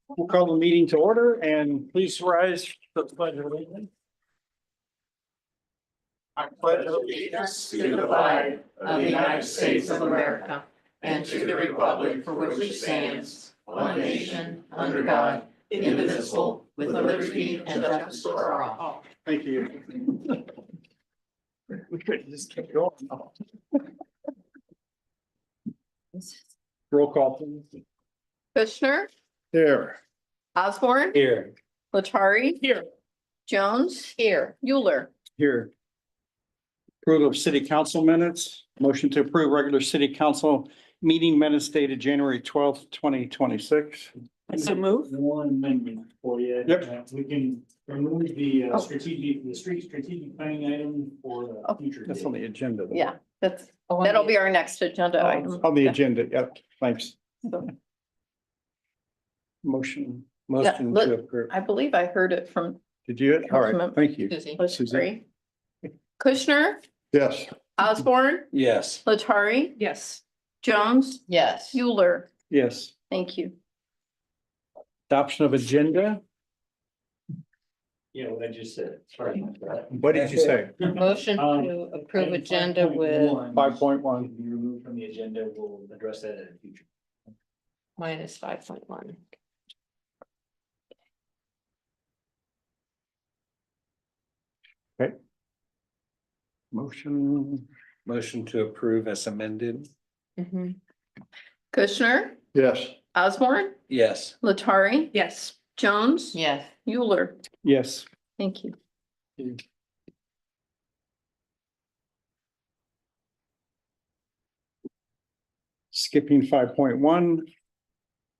We'll call the meeting to order and please rise for the pledge of allegiance. I pledge allegiance to the flag of the United States of America and to the republic for which it stands, one nation, under God, indivisible, with liberty and justice for all. Thank you. We could just keep going. Roll call, please. Kushner, Here. Osborne, Here. Latari. Here. Jones. Here. Euler. Here. Approval of city council minutes. Motion to approve regular city council meeting minutes dated January 12th, 2026. So move. One amendment for you. Yep. We can remove the Oh. strategic planning item for the future. That's on the agenda. though. Yeah, that'll be our next agenda item. On the agenda, yep, thanks. So, Motion Yeah, to approve. I believe I heard it from Did you? All right, thank you. Susie. Kushner, Yes. Osborne, Yes. Latari, Yes. Jones, Yes. Euler. Yes. Thank you. Adoption of agenda. Yeah, what I just said. Sorry. What did you say? Motion to approve agenda with 5.1. Be removed from the agenda. We'll address that in the future. minus 5.1. Motion to approve as amended. Kushner, Yes. Osborne, Yes. Latari, Yes. Jones, Yes. Euler. Yes. Thank you. Skipping 5.1.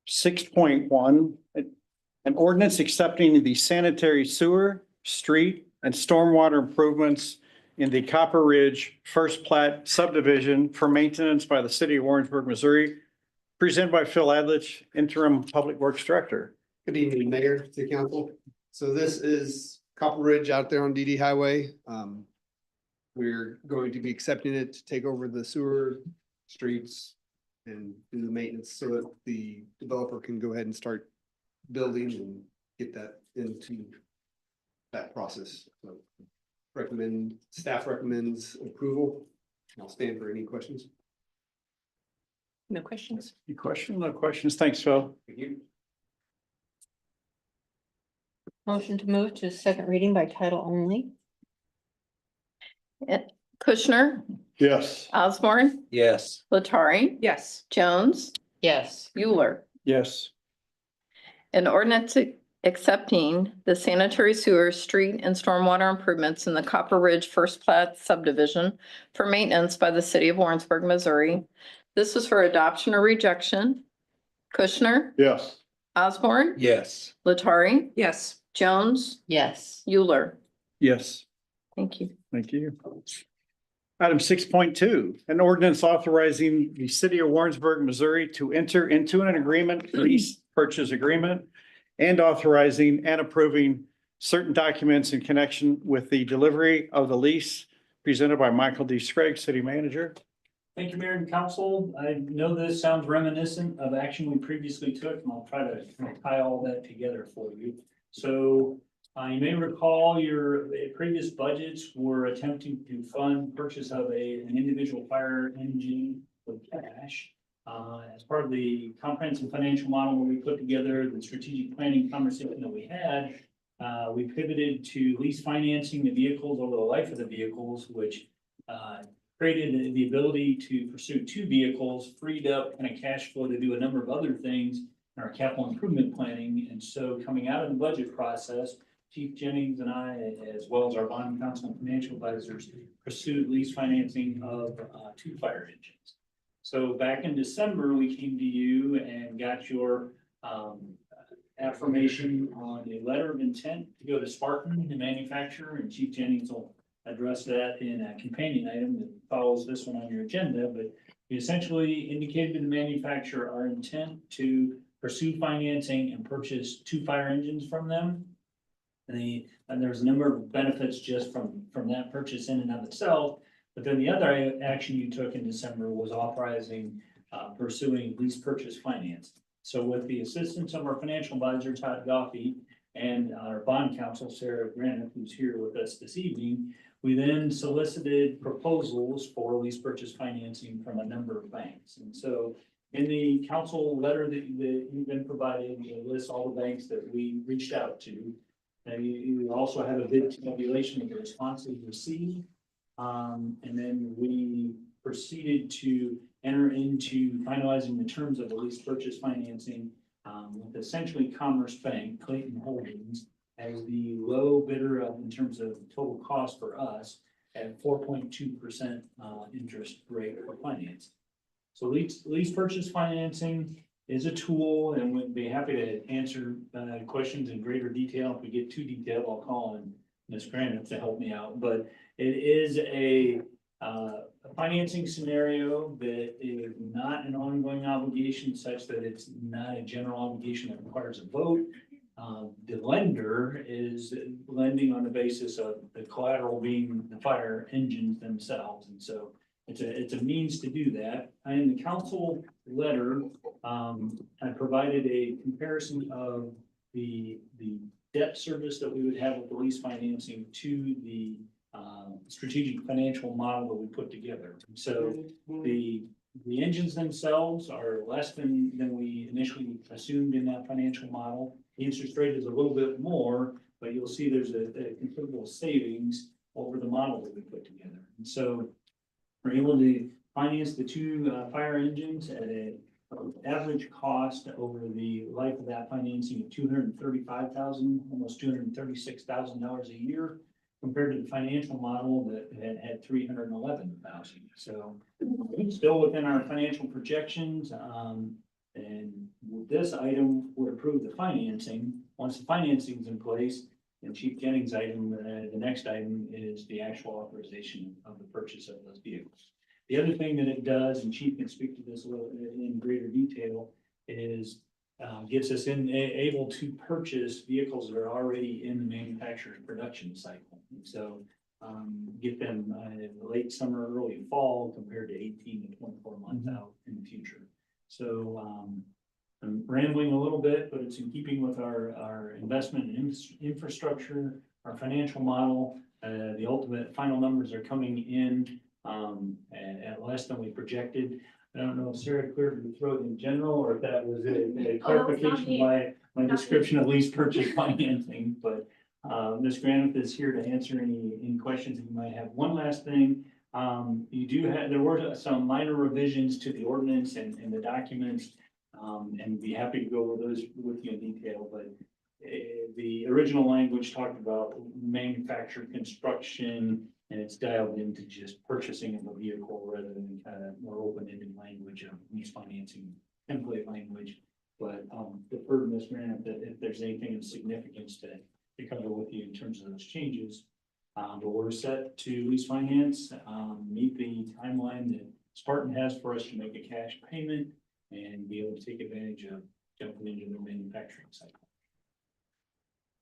6.1, an ordinance accepting the sanitary sewer, street, and stormwater improvements in the Copper Ridge First Plat subdivision for maintenance by the city of Warrensburg, Missouri, presented by Phil Adlich, interim public works director. Good evening, Mayor, City Council. So this is Copper Ridge out there on DD Highway. We're going to be accepting it to take over the sewer, streets, and do the maintenance so that the developer can go ahead and start building and get that into that process. So staff recommends approval. I'll stand for any questions. No questions? Any questions? No questions. Thanks, Phil. Motion to move to second reading by title only. Kushner, Yes. Osborne, Yes. Latari, Yes. Jones, Yes. Euler. Yes. An ordinance accepting the sanitary sewer, street, and stormwater improvements in the Copper Ridge First Plat subdivision for maintenance by the city of Warrensburg, Missouri. This is for adoption or rejection. Kushner, Yes. Osborne, Yes. Latari, Yes. Jones, Yes. Euler. Yes. Thank you. Thank you. Item 6.2, an ordinance authorizing the city of Warrensburg, Missouri to enter into an agreement, lease purchase agreement, and authorizing and approving certain documents in connection with the delivery of the lease presented by Michael D. Scraggs, city manager. Thank you, Mayor and Council. I know this sounds reminiscent of action we previously took, and I'll try to tie all that together for you. So you may recall your previous budgets were attempting to fund purchase of an individual fire engine with cash. As part of the comprehensive financial model where we put together the strategic planning conversation that we had, we pivoted to lease financing the vehicles over the life of the vehicles, which created the ability to pursue two vehicles, freed up kind of cash flow to do a number of other things in our capital improvement planning. And so coming out of the budget process, Chief Jennings and I, as well as our bond counsel and financial advisors, pursued lease financing of two fire engines. So back in December, we came to you and got your affirmation on a letter of intent to go to Spartan, the manufacturer, and Chief Jennings will address that in a companion item that follows this one on your agenda. But we essentially indicated to the manufacturer our intent to pursue financing and purchase two fire engines from them. And there's a number of benefits just from that purchase in and of itself. But then the other action you took in December was authorizing pursuing lease purchase finance. So with the assistance of our financial advisor, Todd Goffey, and our bond counsel, Sarah Granite, who's here with us this evening, we then solicited proposals for lease purchase financing from a number of banks. And so in the council letter that you've been provided, it lists all the banks that we reached out to. And you also have a bid tabulation of the responses received. And then we proceeded to enter into finalizing the terms of the lease purchase financing with essentially Commerce Bank, Clayton Holdings, as the low bidder in terms of total cost for us at 4.2% interest rate for finance. So lease purchase financing is a tool, and we'd be happy to answer questions in greater detail. If we get too detailed, I'll call on Ms. Granite to help me out. But it is a financing scenario that is not an ongoing obligation such that it's not a general obligation that requires a vote. The lender is lending on the basis of the collateral being the fire engines themselves. And so it's a means to do that. In the council letter, I provided a comparison of the debt service that we would have with the lease financing to the strategic financial model that we put together. So the engines themselves are less than we initially assumed in that financial model. The interest rate is a little bit more, but you'll see there's a considerable savings over the model that we put together. And so we're able to finance the two fire engines at an average cost over the life of that financing of $235,000, almost $236,000 a year, compared to the financial model that had $311,000. So still within our financial projections. And with this item would approve the financing. Once the financing is in place, and Chief Jennings' item, the next item is the actual authorization of the purchase of those vehicles. The other thing that it does, and Chief can speak to this a little bit in greater detail, is gets us able to purchase vehicles that are already in the manufacturer's production cycle. And so get them late summer, early fall, compared to 18 to 24 months out in the future. So I'm rambling a little bit, but it's in keeping with our investment in infrastructure, our financial model. The ultimate final numbers are coming in at less than we projected. I don't know if Sarah cleared your throat in general, or if that was a clarification by my description of lease purchase financing, but Ms. Granite is here to answer any questions that you might have. One last thing, there were some minor revisions to the ordinance and the documents, and be happy to go over those with you in detail, but the original language talked about manufactured construction, and it's dialed into just purchasing of a vehicle rather than kind of more open-ended language of lease financing template language. But defer to Ms. Granite that if there's anything of significance to cover with you in terms of those changes. But we're set to lease finance, meet the timeline that Spartan has for us to make a cash payment and be able to take advantage of jumping into the manufacturing cycle.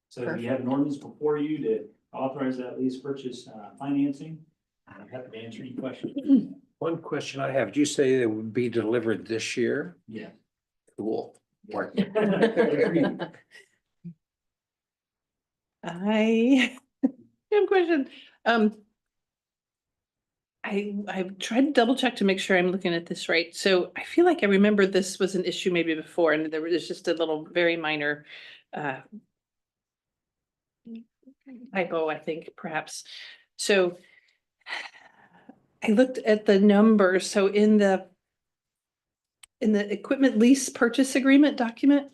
So you have an ordinance before you to authorize that lease purchase financing. I'm happy to answer any questions. One question I have, did you say it would be delivered this year? Yeah. Cool. I have a question. I've tried to double check to make sure I'm looking at this right. So I feel like I remember this was an issue maybe before, and there was just a little very minor typo, I think, perhaps. So I looked at the numbers. So in the equipment lease purchase agreement document,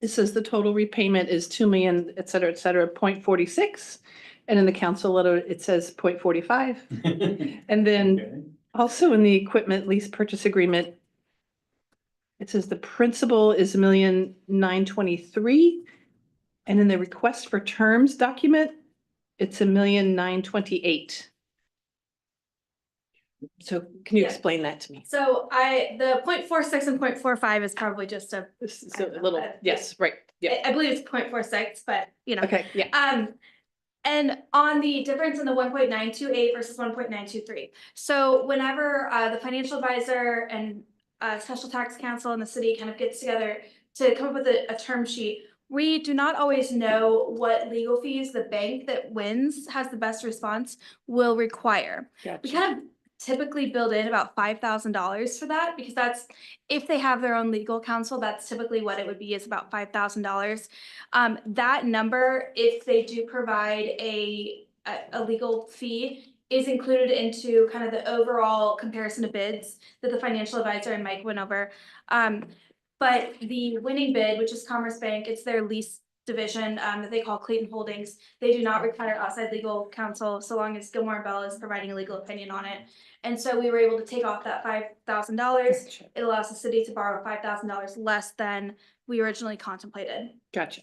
it says the total repayment is 2 million, et cetera, 0.46. And in the council letter, it says 0.45. And then also in the equipment lease purchase agreement, it says the principal is $1,923,000. And in the request for terms document, it's $1,928,000. So can you explain that to me? So the 0.46 and 0.45 is probably just a, This is a little, yes, right, yeah. I believe it's 0.46, but you know. Okay, yeah. And on the difference in the 1.928 versus 1.923. So whenever the financial advisor and special tax council and the city kind of gets together to come up with a term sheet. We do not always know what legal fees the bank that wins has the best response will require. We Gotcha. kind of typically build in about $5,000 for that, because that's, if they have their own legal counsel, that's typically what it would be, is about $5,000. That number, if they do provide a legal fee, is included into kind of the overall comparison of bids that the financial advisor and Mike went over. But the winning bid, which is Commerce Bank, it's their lease division that they call Clayton Holdings. They do not require outside legal counsel so long as Gilmore and Bell is providing a legal opinion on it. And so we were able to take off that $5,000. It allows the city to borrow $5,000 less than we originally contemplated. Gotcha.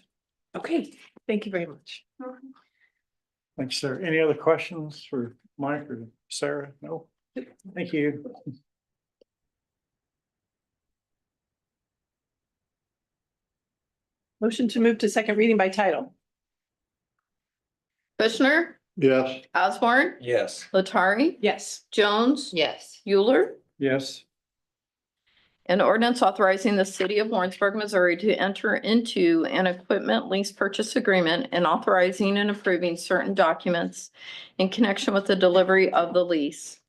Okay, thank you very much. Thanks, sir. Any other questions for Mike or Sarah? No? Thank you. Motion to move to second reading by title. Kushner, Yes. Osborne, Yes. Latari, Yes. Jones, Yes. Euler. Yes. An ordinance authorizing the city of Warrensburg, Missouri to enter into an equipment lease purchase agreement and authorizing and approving certain documents in connection with the delivery of the lease.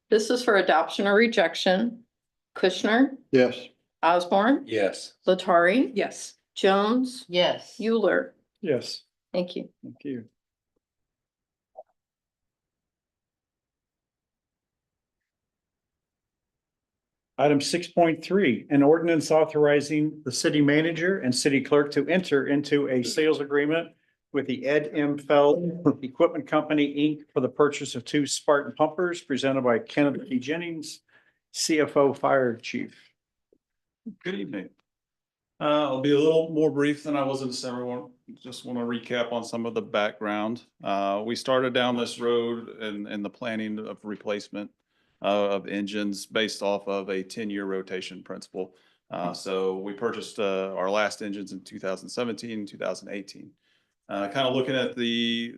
This is for adoption or rejection. Kushner, Yes. Osborne, Yes. Latari, Yes. Jones, Yes. Euler. Yes. Thank you. Thank you. Item 6.3, an ordinance authorizing the city manager and city clerk to enter into a sales agreement with the Ed M. Feld Equipment Company, Inc. for the purchase of 2 Spartan pumpers presented by Kenneth P. Jennings, CFO Fire Chief. Good evening. I'll be a little more brief than I was in December. Just want to recap on some of the background. We started down this road in the planning of replacement of engines based off of a 10-year rotation principle. So we purchased our last engines in 2017, 2018. Kind of looking at the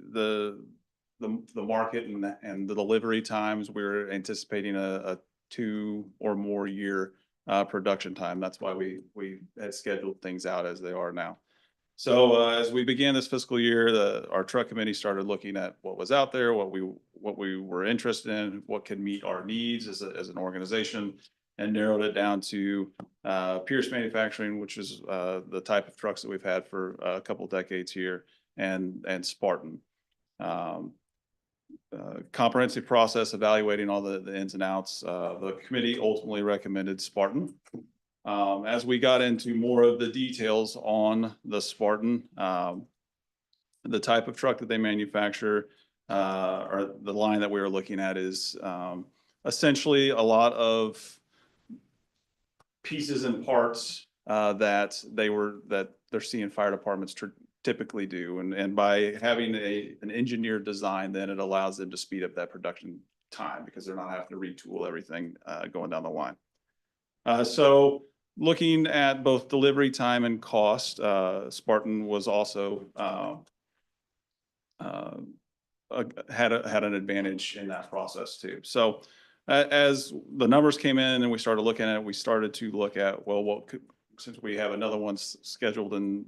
market and the delivery times, we were anticipating a 2 or more year production time. That's why we had scheduled things out as they are now. So as we began this fiscal year, our truck committee started looking at what was out there, what we were interested in, what could meet our needs as an organization, and narrowed it down to Pierce Manufacturing, which is the type of trucks that we've had for a couple decades here, and Spartan. Comprehensive process evaluating all the ins and outs. The committee ultimately recommended Spartan. As we got into more of the details on the Spartan, the type of truck that they manufacture, or the line that we were looking at is essentially a lot of pieces and parts that they're seeing fire departments typically do. And by having an engineered design, then it allows them to speed up that production time because they're not having to retool everything going down the line. So looking at both delivery time and cost, Spartan was also had an advantage in that process too. So as the numbers came in and we started looking at it, we started to look at, well, since we have another one scheduled in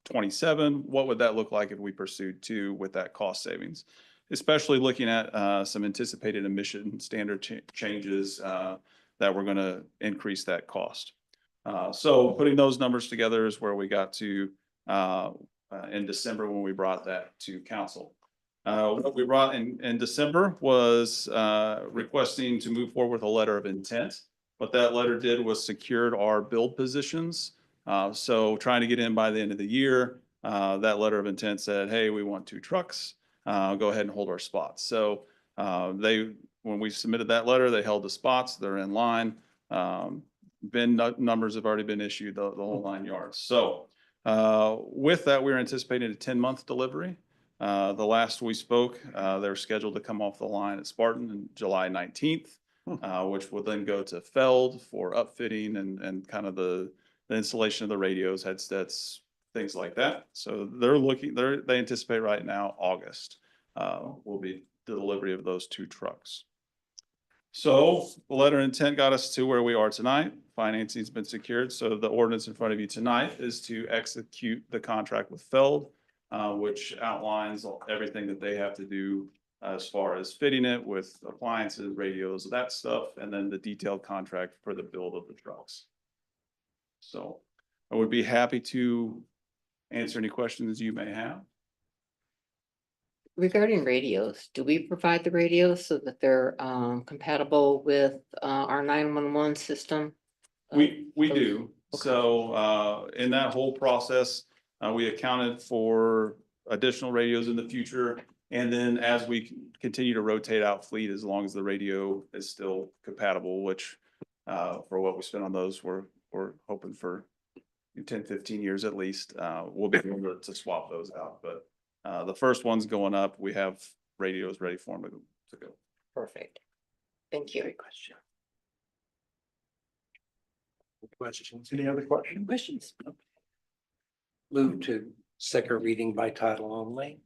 27, what would that look like if we pursued 2 with that cost savings? Especially looking at some anticipated emission standard changes that were going to increase that cost. So putting those numbers together is where we got to in December when we brought that to council. What we brought in December was requesting to move forward with a letter of intent. What that letter did was secured our build positions. So trying to get in by the end of the year, that letter of intent said, hey, we want 2 trucks. Go ahead and hold our spots. So when we submitted that letter, they held the spots. They're in line. Bin numbers have already been issued, the whole 9 yards. So with that, we're anticipating a 10-month delivery. The last we spoke, they're scheduled to come off the line at Spartan on July 19th, which will then go to Feld for upfitting and kind of the installation of the radios, headsets, things like that. So they anticipate right now August will be the delivery of those 2 trucks. So the letter of intent got us to where we are tonight. Financing's been secured, so the ordinance in front of you tonight is to execute the contract with Feld, which outlines everything that they have to do as far as fitting it with appliances, radios, that stuff, and then the detailed contract for the build of the trucks. So I would be happy to answer any questions you may have. Regarding radios, do we provide the radios so that they're compatible with our 911 system? We Okay. do. So in that whole process, we accounted for additional radios in the future. And then as we continue to rotate out fleet, as long as the radio is still compatible, which for what we spent on those, we're hoping for 10, 15 years at least, we'll be able to swap those out. But the first one's going up. We have radios ready for them to go. Perfect. Thank you. question. Questions? Any other questions? Questions? Move to second reading by title only.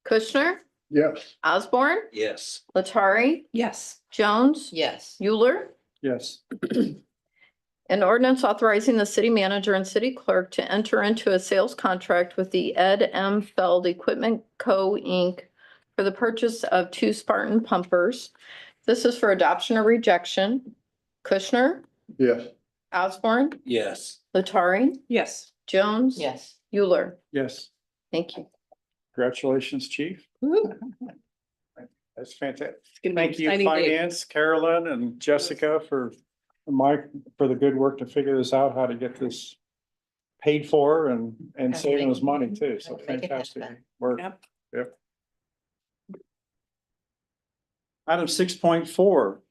Kushner, Yes. Osborne, Yes. Latari, Yes. Jones, Yes. Euler. Yes. An ordinance authorizing the city manager and city clerk to enter into a sales contract with the Ed M. Feld Equipment Co. Inc. for the purchase of 2 Spartan pumpers. This is for adoption or rejection. Kushner, Yes. Osborne, Yes. Latari, Yes. Jones. Yes. Euler. Yes. Thank you. Congratulations, chief. Woo. That's fantastic. It's gonna be an Thank you, exciting day. Finance, Carolyn and Jessica for the good work to figure this out, how to get this paid for and Gotta saving make- us money too. So gotta make it fantastic happen. work. Yep. Yep. Item 6.4,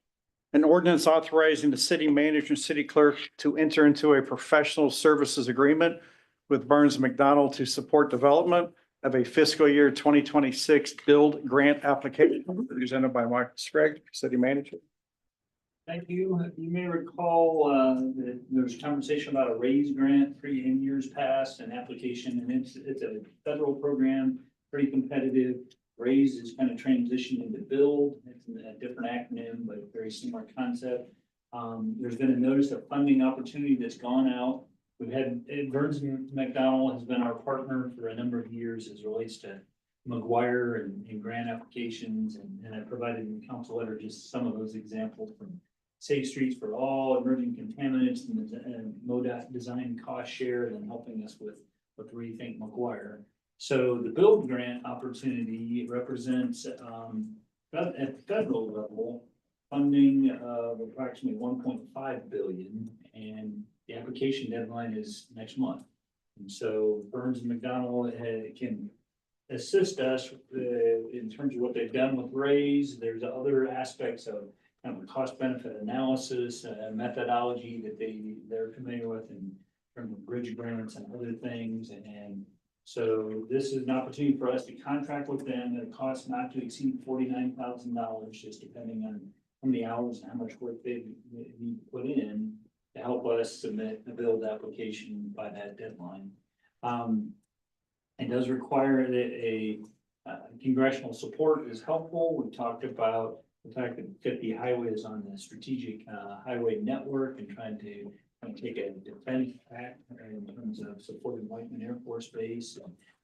an ordinance authorizing the city manager and city clerk to enter into a professional services agreement with Burns McDonnell to support development of a fiscal year 2026 build grant application presented by Michael Sprague, city manager. Thank you. You may recall that there was conversation about a raise grant in years past, an application, and it's a federal program, pretty competitive. Raise is kind of transitioned into build. It's a different acronym, but very similar concept. There's been a notice of funding opportunity that's gone out. We've had Burns McDonnell has been our partner for a number of years as it relates to McGuire and grant applications, and I provided in the council letter just some of those examples from Safe Streets for All, emerging contaminants, and MoDOT design cost share, and then helping us with Rethink McGuire. So the build grant opportunity represents at the federal level funding of approximately 1.5 billion, and the application deadline is next month. And so Burns and McDonnell can assist us in terms of what they've done with Raise. There's other aspects of kind of a cost benefit analysis, methodology that they're familiar with in terms of bridge grants and other things. And so this is an opportunity for us to contract with them at a cost not to exceed $49,000, just depending on how many hours and how much work they need to put in to help us submit the build application by that deadline. It does require that a congressional support is helpful. We talked about the fact that 50 highways on the strategic highway network and trying to take a defense act in terms of supporting Whiteman Air Force Base.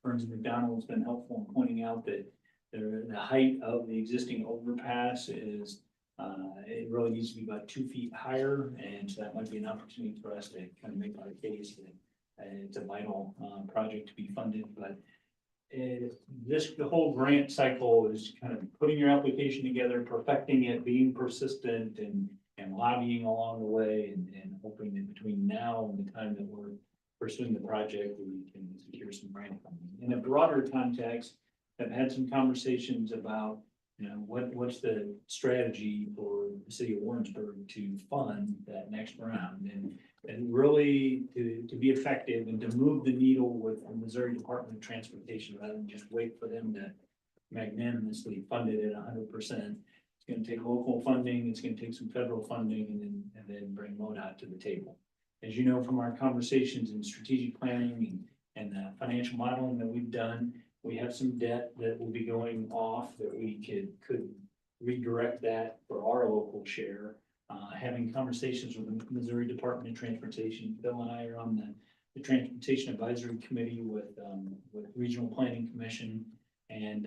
Burns and McDonnell has been helpful in pointing out that the height of the existing overpass is it really needs to be about 2 feet higher, and so that might be an opportunity for us to kind of make our case that it's a vital project to be funded. But the whole grant cycle is kind of putting your application together, perfecting it, being persistent, and lobbying along the way, and hoping that between now and the time that we're pursuing the project, we can secure some grant funding. In a broader context, I've had some conversations about, what's the strategy for the city of Warrensburg to fund that next round, and really to be effective and to move the needle with the Missouri Department of Transportation, rather than just wait for them to magnanimously fund it at 100%. It's going to take local funding, it's going to take some federal funding, and then bring MoDOT to the table. As you know from our conversations in strategic planning and financial modeling that we've done, we have some debt that will be going off that we could redirect that for our local share. Having conversations with the Missouri Department of Transportation. Bill and I are on the Transportation Advisory Committee with Regional Planning Commission. And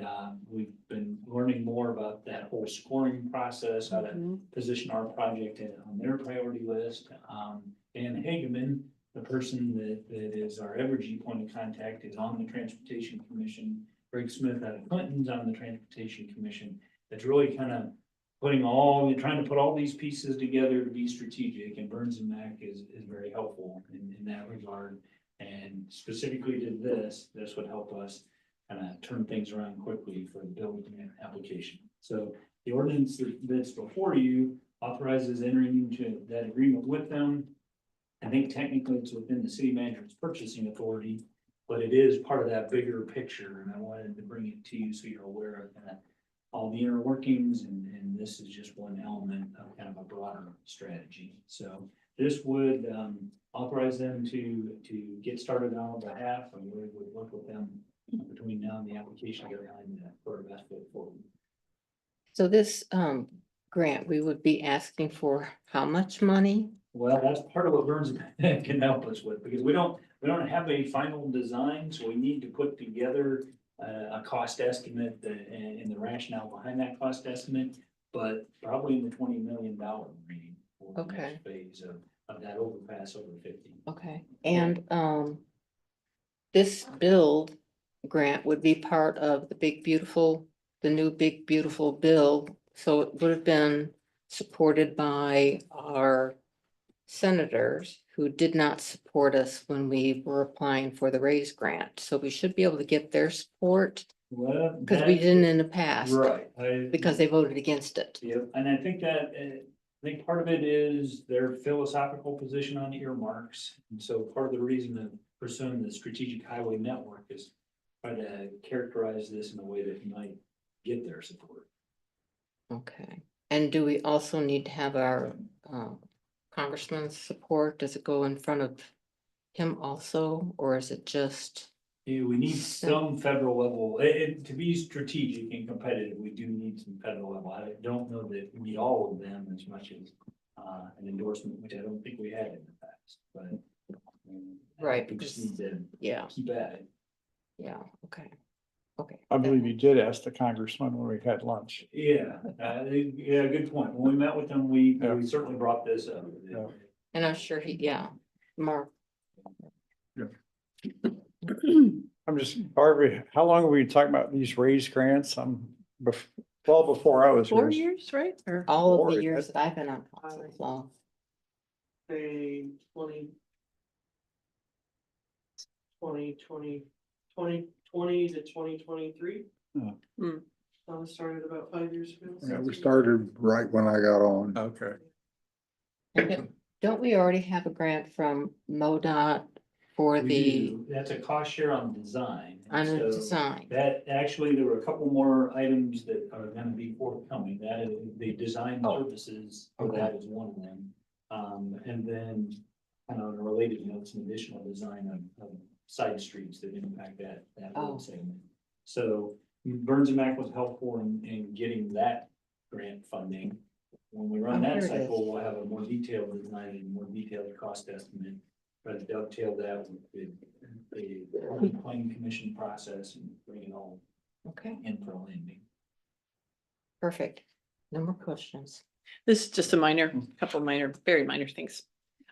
we've been learning more about that whole scoring process, how to position our project on their priority list. Dan Hageman, the person that is our Evergy point of contact, is on the Transportation Commission. Greg Smith out of Clinton's on the Transportation Commission. It's really kind of trying to put all these pieces together to be strategic, and Burns and Mac is very helpful in that regard. And specifically to this would help us kind of turn things around quickly for the building application. So the ordinance that's before you authorizes entering into that agreement with them. I think technically it's within the city manager's purchasing authority, but it is part of that bigger picture, and I wanted to bring it to you so you're aware of that. All the inner workings, and this is just one element of kind of a broader strategy. So this would authorize them to get started on our behalf, and we would work with them between now and the application deadline for our best foot forward. So this grant, we would be asking for how much money? Well, that's part of what Burns can help us with, because we don't have a final design, so we need to put together a cost estimate and the rationale behind that cost estimate, but probably in the $20 million range for the Okay. next phase of that overpass over 50. Okay, and this build grant would be part of the new big beautiful bill. So it would have been supported by our senators who did not support us when we were applying for the raise grant. So we should be able to get their support Well, because we didn't in the past, right. because they voted against it. Yep, and I think that, I think part of it is their philosophical position on earmarks. And so part of the reason of pursuing the strategic highway network is try to characterize this in a way that might get their support. Okay, and do we also need to have our congressman's support? Does it go in front of him also, or is it just? Yeah, we need some federal level, to be strategic and competitive, we do need some federal level. I don't know that we need all of them as much as an endorsement, which I don't think we had in the past, but. Right, We just because- need to Yeah, keep at it. yeah, okay, okay. I believe you did ask the congressman when we had lunch. Yeah, yeah, good point. When we met with them, we Yeah. certainly brought this up. Yeah. And I'm sure Mark. I'm just, Barbara, how long were you talking about these raised grants? Well, before I was 4 here. years, right? Or All of Board, the years that I've been on council, so. Say 2020 to 2023. I started about 5 years ago. Yeah, we started right when I got on. Okay. And don't we already have a grant from MoDOT for We the, do. That's a cost share on design. on And the so design? that, actually, there were a couple more items that are gonna be forthcoming. That is the design services for that is one of them. And then kind of on a related note, some additional design of side streets that impact that Oh. road segment. So Burns and Mac was helpful in getting that grant funding. When we run Oh, that here it cycle, we'll have a more detailed design and more detailed cost estimate. Try to dovetail that with the planning commission process and bring it all Okay, in for landing. perfect. No more questions. this is just a couple minor, very minor things.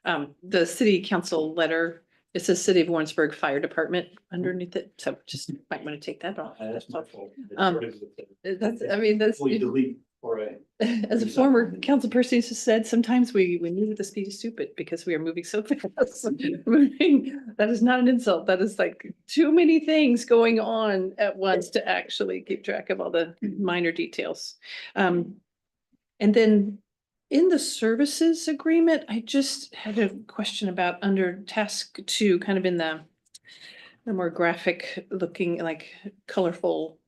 The city council letter, it says City of Warrensburg Fire Department underneath it, so just might want to take that off. That's my fault. That's. Fully delete or As a former council person who said, sometimes we move at the speed of stupid because we are moving so fast. That is not an insult. That is like too many things going on at once to actually keep track of all the minor details. And then in the services agreement, I just had a question about under task 2, kind of in the more graphic looking, like colorful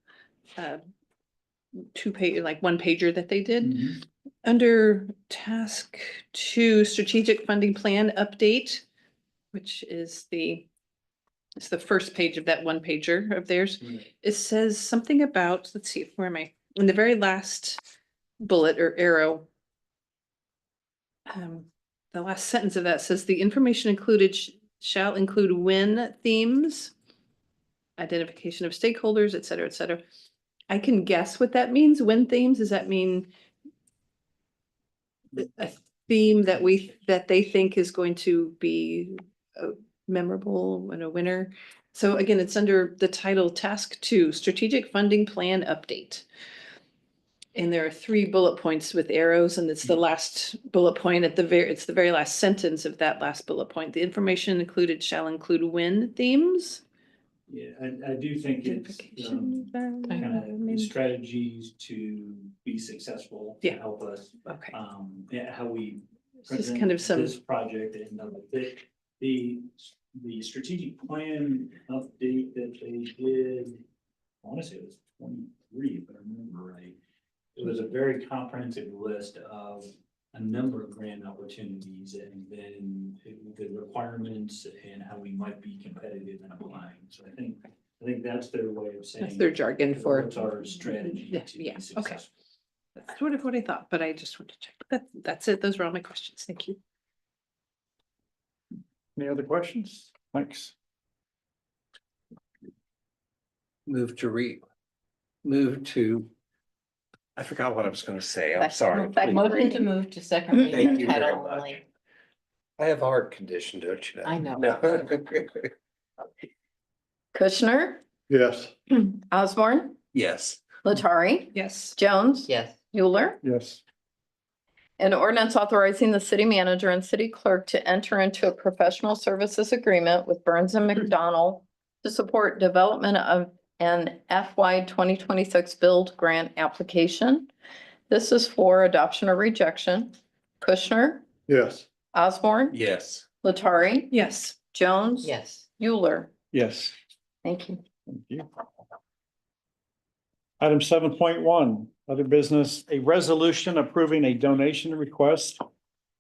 2-page, like 1-pager that they did. Under task 2, strategic funding plan update, which is it's the first page of that 1-pager of theirs. It says something about, let's see, where am I? In the very last bullet or arrow. The last sentence of that says the information included shall include win themes, identification of stakeholders, et cetera, et cetera. I can guess what that means. Win themes, does that mean a theme that they think is going to be memorable and a winner? So again, it's under the title Task 2, Strategic Funding Plan Update. And there are 3 bullet points with arrows, and it's the last bullet point at it's the very last sentence of that last bullet point. The information included shall include win themes. Yeah, I do think it's, kind of strategies to be successful. To Yeah. help us, Okay, yeah, how we. It's just present kind of some- This project and the strategic plan update that they did, I want to say it was 23, if I remember right. It was a very comprehensive list of a number of grant opportunities and then the requirements and how we might be competitive in applying. So I think that's their way of saying. that's their jargon for. What's our strategy Yeah, to yeah, be okay. successful? That's sort of what I thought, but I just wanted to check. That's it. Those were all my questions. Thank you. Any other questions? Thanks. Move to, I forgot what I was gonna say. I'm sorry. Motion to move to second Thank reading you very title much. only. I have a heart condition, don't you know? I know. No. Kushner, Yes. Osborne, Yes. Latari, Yes. Jones. Yes. Euler. Yes. An ordinance authorizing the city manager and city clerk to enter into a professional services agreement with Burns and McDonnell to support development of an FY 2026 build grant application. This is for adoption or rejection. Kushner, Yes. Osborne, Yes. Latari, Yes. Jones. Yes. Euler. Yes. Thank you. Thank you. Item 7.1, other business, a resolution approving a donation request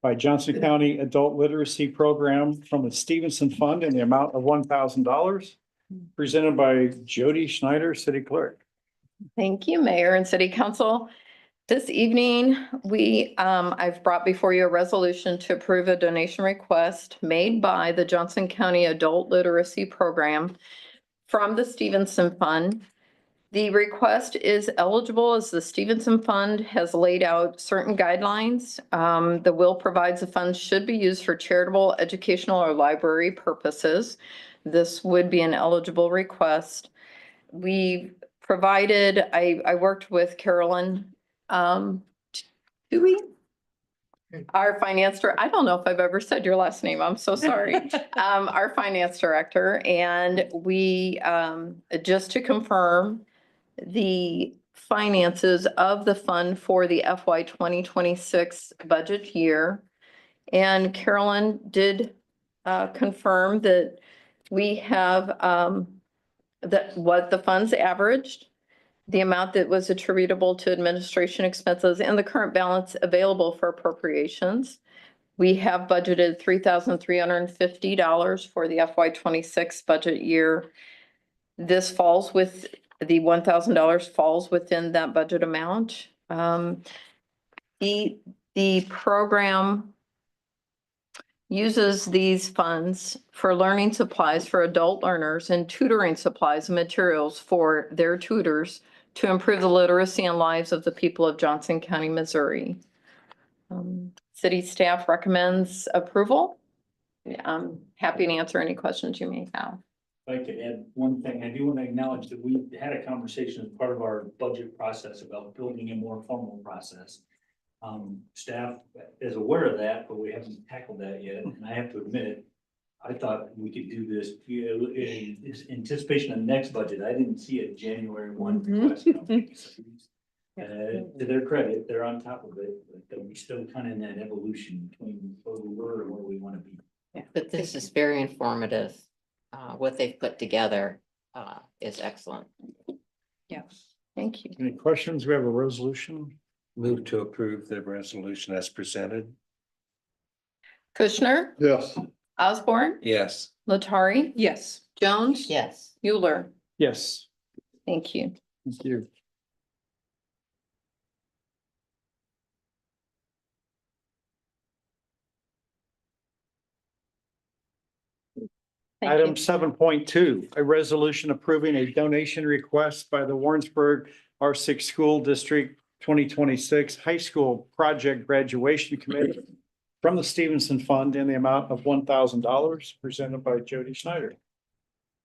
by Johnson County Adult Literacy Program from the Stevenson Fund in the amount of $1,000, presented by Jody Schneider, City Clerk. Thank you, Mayor and City Council. This evening, I've brought before you a resolution to approve a donation request made by the Johnson County Adult Literacy Program from the Stevenson Fund. The request is eligible as the Stevenson Fund has laid out certain guidelines. The will provides the funds should be used for charitable, educational, or library purposes. This would be an eligible request. We provided, I worked with Carolyn Dewey, our finance director. I don't know if I've ever said your last name. I'm so sorry. Our finance director, and we, just to confirm the finances of the fund for the FY 2026 budget year. And Carolyn did confirm that we have that what the funds averaged, the amount that was attributable to administration expenses, and the current balance available for appropriations. We have budgeted $3,350 for the FY 26 budget year. This falls with the $1,000 falls within that budget amount. The program uses these funds for learning supplies for adult learners and tutoring supplies and materials for their tutors to improve the literacy and lives of the people of Johnson County, Missouri. City staff recommends approval. I'm happy to answer any questions you may have. I'd like to add one thing. I do want to acknowledge that we had a conversation as part of our budget process about building a more formal process. Staff is aware of that, but we haven't tackled that yet. And I have to admit, I thought we could do this, in anticipation of next budget. I didn't see a January 1 request. To their credit, they're on top of it, but we're still kind of in that evolution between where we were and where we want to be. But this is very informative. What they've put together is excellent. Yeah, thank you. Any questions? We have a resolution. Move to approve the resolution as presented. Kushner, Yes. Osborne, Yes. Latari, Yes. Jones. Yes. Euler. Yes. Thank you. Thank you. Thank Item you. 7.2, a resolution approving a donation request by the Warrensburg R6 School District 2026 High School Project Graduation Committee from the Stevenson Fund in the amount of $1,000 presented by Jody Schneider.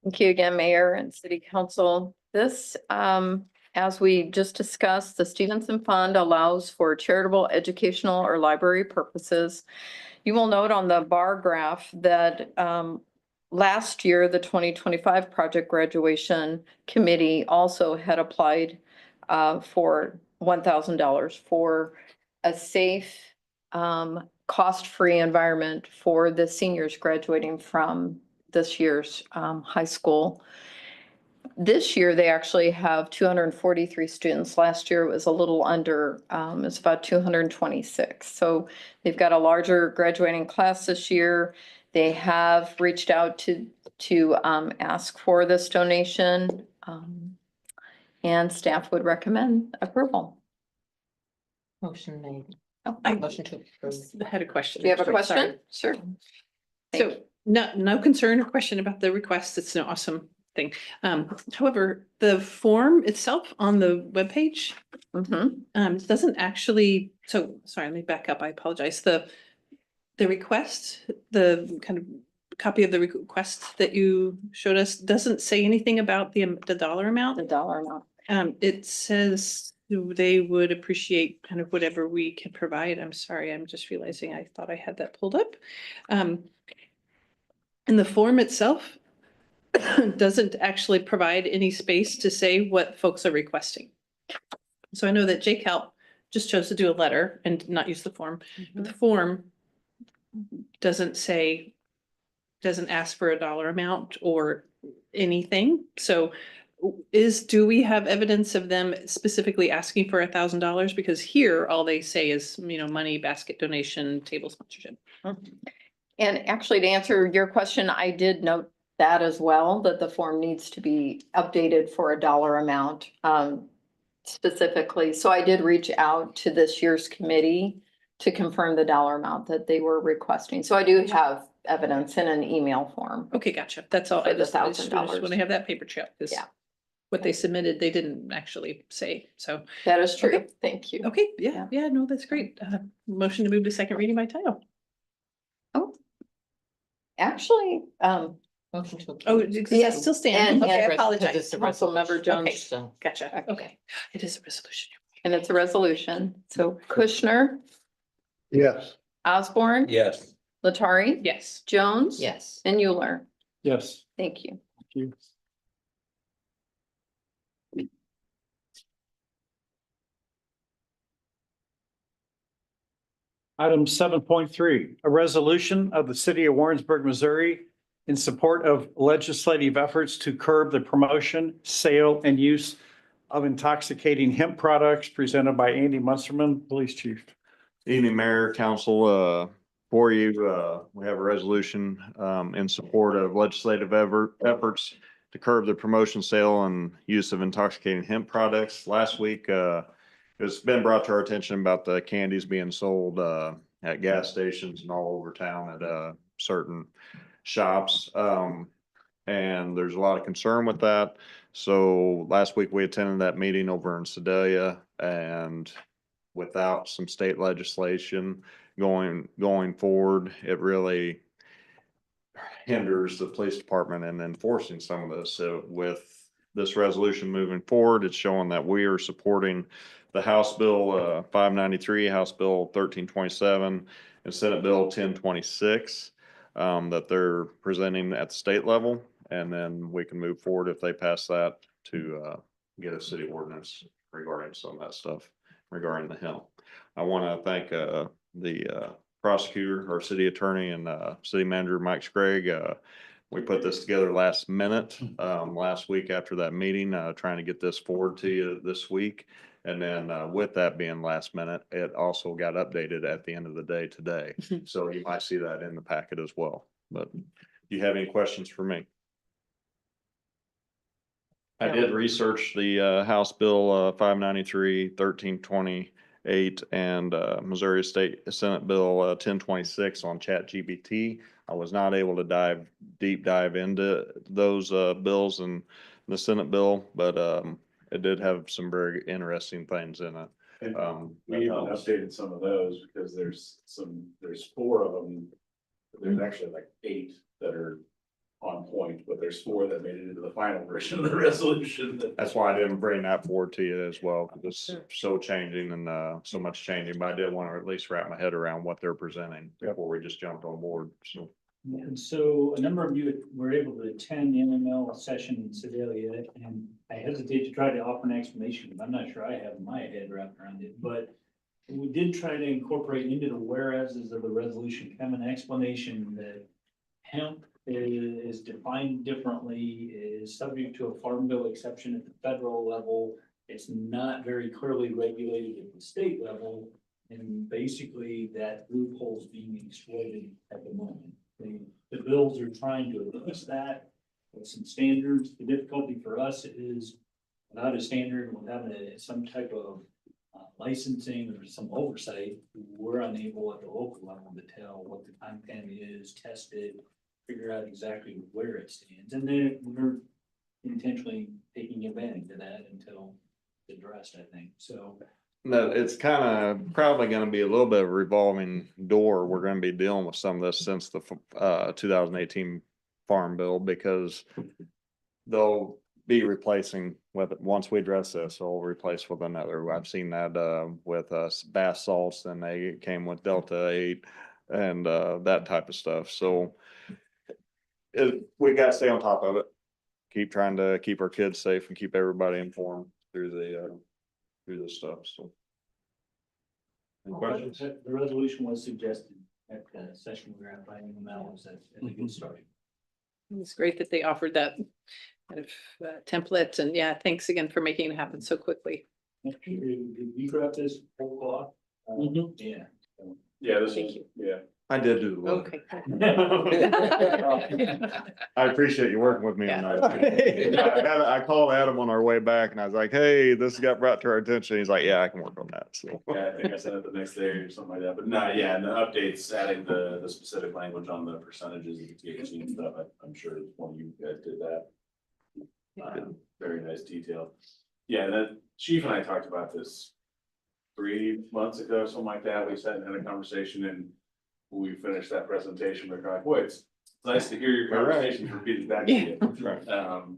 Thank you again, Mayor and City Council. This, as we just discussed, the Stevenson Fund allows for charitable, educational, or library purposes. You will note on the bar graph that last year, the 2025 Project Graduation Committee also had applied for $1,000 for a safe, cost-free environment for the seniors graduating from this year's high school. This year, they actually have 243 students. Last year, it was a little under, it's about 226. So they've got a larger graduating class this year. They have reached out to ask for this donation, and staff would recommend approval. Motion made. Oh, Motion to approve. I had a question. do you have a actually, sorry. question? Sure. Thank So no concern or question about the request. It's an awesome thing. However, the form itself on the webpage doesn't actually, so sorry, let me back up. I apologize. The request, the kind of copy of the request that you showed us doesn't say anything about the dollar amount. The dollar amount. It says they would appreciate kind of whatever we can provide. I'm sorry, I'm just realizing I thought I had that pulled up. And the form itself doesn't actually provide any space to say what folks are requesting. So I know that JCAL just chose to do a letter and not use the form. But the form doesn't ask for a dollar amount or anything. So do we have evidence of them specifically asking for $1,000? Because here, all they say is, money, basket donation, table sponsorship. And actually, to answer your question, I did note that as well, that the form needs to be updated for a dollar amount specifically. So I did reach out to this year's committee to confirm the dollar amount that they were requesting. So I do have evidence in an email form. Okay, gotcha. That's all. For I the just want $1,000. to have that paper trail. Yeah. What they submitted, they didn't actually say. So, That is true. Okay. Thank you. okay, yeah, no, that's great. Motion to move to second reading by title. Oh, actually, Motion to approve. Oh, does Yeah. that still stand? And- Okay, I Because apologize. it's a Councilmember Jones. Okay, so Gotcha. Okay, it is a resolution. and it's a resolution. So Kushner, Yes. Osborne, Yes. Latari. Yes. Jones. yes. And Euler. Yes. Thank you. Thank you. Item 7.3, a resolution of the city of Warrensburg, Missouri in support of legislative efforts to curb the promotion, sale, and use of intoxicating hemp products presented by Andy Munsterman, Police Chief. Evening, Mayor, Council, for you, we have a resolution, in support of legislative efforts to curb the promotion, sale, and use of intoxicating hemp products. Last week, it's been brought to our attention about the candies being sold, at gas stations and all over town at, certain shops. And there's a lot of concern with that. So last week we attended that meeting over in Sedalia, and without some state legislation going forward, it really hinders the police department in enforcing some of this. So with this resolution moving forward, it's showing that we are supporting the House Bill 593, House Bill 1327, and Senate Bill 1026 that they're presenting at the state level. And then we can move forward if they pass that to get a city ordinance regarding some of that stuff regarding the hemp. I want to thank the prosecutor, our city attorney, and city manager Mike Scragg. We put this together last minute, last week after that meeting, trying to get this forward to you this week. And then with that being last minute, it also got updated at the end of the day today. So you might see that in the packet as well. But do you have any questions for me? I did research the House Bill 593, 1320, 8 and Missouri State Senate Bill 1026 on ChatGPT. I was not able to deep dive into those bills in the Senate bill, but it did have some very interesting things in it. We even updated some of those because there's 4 of them. There's actually like 8 that are on point, but there's 4 that made it into the final version of the resolution. That's why I didn't bring that forward to you as well, because it's so changing and so much changing, but I did want to at least wrap my head around what they're presenting before we just jumped on board, so. And so a number of you were able to attend the MML session in Sedalia, and I hesitate to try to offer an explanation, because I'm not sure I have my head wrapped around it, but we did try to incorporate into the whereases of the resolution, kind of an explanation that hemp is defined differently, is subject to a farm bill exception at the federal level. It's not very clearly regulated at the state level, and basically that loophole is being exploited at the moment. The bills are trying to address that with some standards. The difficulty for us is without a standard, without some type of licensing or some oversight, we're unable at the local level to tell what the content is, test it, figure out exactly where it stands. And then we're intentionally taking advantage of that until it's addressed, I think. So No, it's kind of probably going to be a little bit of a revolving door. We're going to be dealing with some of this since the 2018 Farm Bill, because they'll be replacing with it. Once we address this, they'll replace with another. I've seen that with bath salts, and they came with Delta 8 and that type of stuff. So we got to stay on top of it. Keep trying to keep our kids safe and keep everybody informed through this stuff, so. Any questions? the resolution was suggested at the session we were at by MML, as a good start. It's great that they offered that kind of template, and yeah, thanks again for making it happen so quickly. Did you grab this whole cloth? Yeah. Yeah, this Thank is, you. yeah. I did do the work. Okay. I appreciate you working with me on Yeah. that. I called Adam on our way back and I was like, hey, this got brought to our attention. He's like, yeah, I can work on that, so. Yeah, I think I sent it the next day or something like that, but no, yeah, and the updates, adding the specific language on the percentages of the THC and stuff, I'm sure one of you guys did that. Very nice detail. Yeah, that Chief and I talked about this 3 months ago, something like that. We sat and had a conversation, and when we finished that presentation, we were like, boy, it's nice to hear your conversations repeated back to you.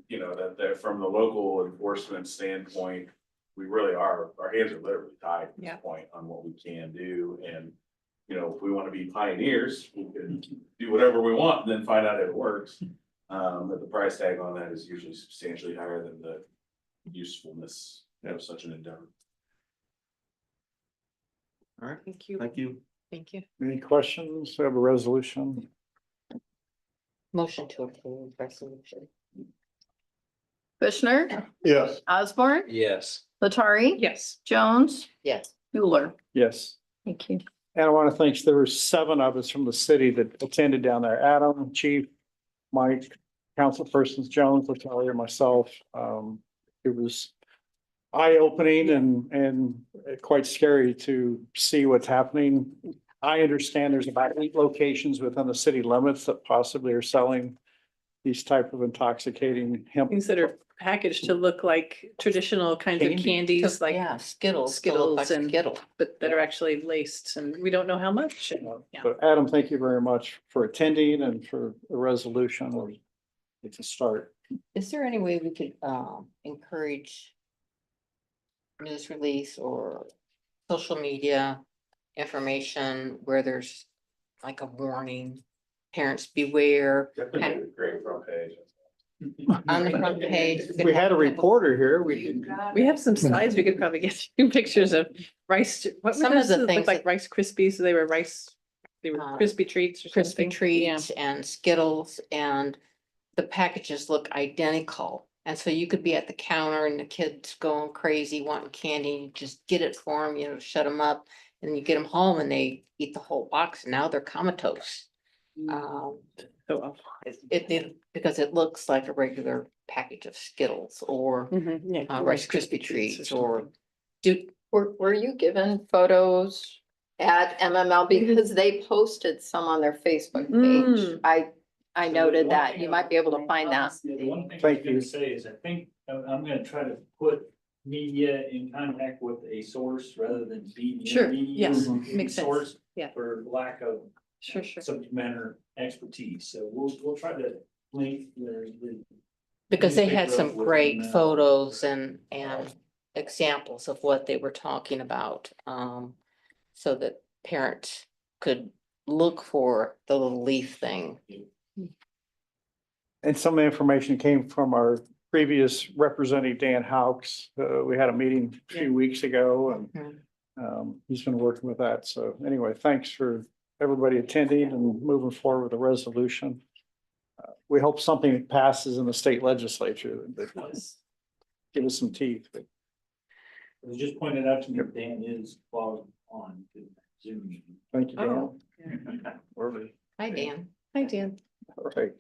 You know, that from the local enforcement standpoint, we really are, our hands are literally tied at this point on what we can do. And, you know, if we want to be pioneers, we can do whatever we want and then find out if it works. But the price tag on that is usually substantially higher than the usefulness of such an endeavor. All right, Thank you. thank you. Thank you. Any questions? We have a resolution. Motion to approve resolution. Kushner, Yes. Osborne, Yes. Latari. Yes. Jones, Yes. Mueller. Yes. Thank you. And I want to thank, there were 7 of us from the city that attended down there. Adam, Chief, Mike, Councilpersons Jones, Latalia, myself. It was eye-opening and quite scary to see what's happening. I understand there's about 8 locations within the city limits that possibly are selling these type of intoxicating hemp. Things that are packaged to look like traditional kinds of Candy. candies, like, Yeah, Skittles. Skittles and- Skittles. but that are actually laced, and we don't know how much. Yeah. But Adam, thank you very much for attending and for the resolution. It's a start. Is there any way we could encourage news release or social media information where there's like a warning, parents beware, Definitely a great front page. on the front page? If we had a reporter here, we could. We have some slides, we could probably get you pictures of rice, what were Some of those the that looked things like that- Rice Krispies, they were crispy treats or Crispy something. treats and Skittles, and the packages look identical. And so you could be at the counter and the kid's going crazy wanting candy, and you just get it for them, you know, shut them up. And you get them home and they eat the whole box, and now they're comatose. So, Because it looks like a regular package of Skittles or yeah. Rice Krispie treats, or do Were you given photos at MML because they posted some on their Facebook page? I noted that. You might be able to find that. The one thing I was Thank you. gonna say is I think I'm gonna try to put media in contact with a source rather than be. the Sure, intermediate yes, between makes sense. source Yeah. For lack of Sure, sure. subject matter expertise, so we'll try to link the. Because they had newspaper some up with great them, photos and examples of what they were talking about. So that parents could look for the little leaf thing. And some of the information came from our previous representative, Dan Hawks. We had a meeting a few weeks ago and he's been working with that. So anyway, thanks for everybody attending and moving forward with the resolution. We hope something passes in the state legislature that give us some teeth. It was just pointed out to me that Dan is logged on to Zoom meeting. Thank you, Dan. Oh. Perfect. Hi, Dan. Hi, Dan. All right.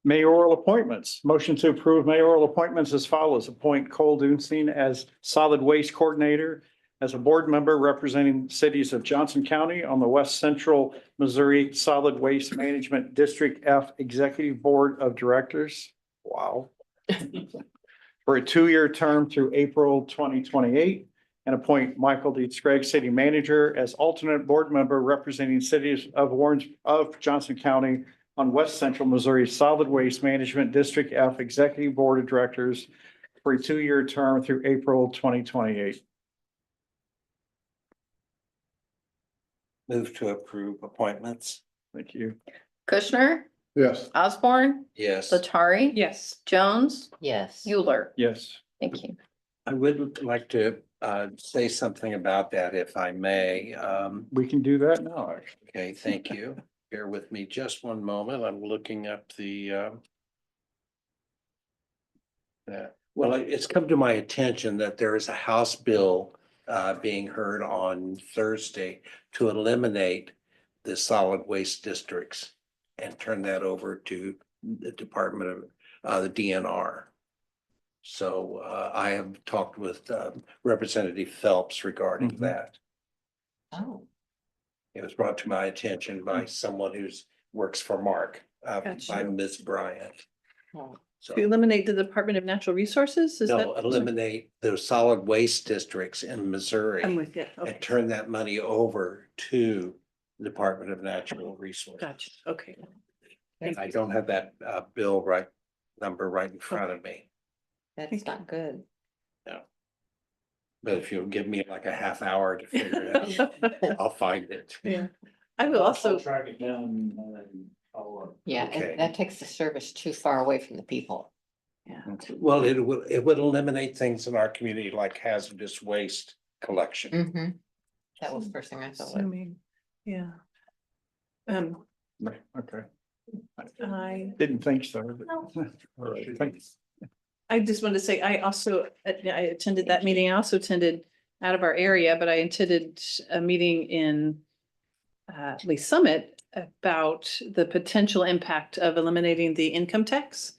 Mayoral appointments. Motion to approve mayoral appointments as follows. Appoint Cole Dunstein as solid waste coordinator as a board member representing cities of Johnson County on the West Central Missouri Solid Waste Management District F Executive Board of Directors. Wow. For a 2-year term through April 2028, and appoint Michael D. Scraggs, city manager, as alternate board member representing cities of Johnson County on West Central Missouri Solid Waste Management District F Executive Board of Directors for a 2-year term through April 2028. Move to approve appointments. Thank you. Kushner, Yes. Osborne, Yes. Latari. Yes. Jones, Yes. Euler. Yes. Thank you. I would like to say something about that if I may. We can do that now, actually. Okay, thank you. Bear with me just one moment. I'm looking up well, it's come to my attention that there is a House bill being heard on Thursday to eliminate the solid waste districts and turn that over to the Department of the DNR. So I have talked with Representative Phelps regarding that. Oh, It was brought to my attention by someone who's works for Mark, Gotcha. by Ms. Bryant. oh, So, To eliminate the Department of Natural Resources, is no, that? eliminate those solid waste districts in Missouri I'm with you. and Okay, turn that money over to the Department of Natural Resources. gotcha. Okay. And I don't have that bill number right in front of me, that's not good. but if you'll give me like a half hour to figure it out, I'll find it. Yeah. I will I'll also, track it down and follow up. Yeah, Okay. that takes the service too far away from the people. yeah. Well, it would eliminate things in our community like hazardous waste collection. Mm-hmm. That was the first thing I thought of. Assuming, yeah. Okay. I Didn't think so. but- All right, thanks. I just wanted to say, I also, I attended that meeting. I also attended out of our area, but I attended a meeting in Lee Summit about the potential impact of eliminating the income tax,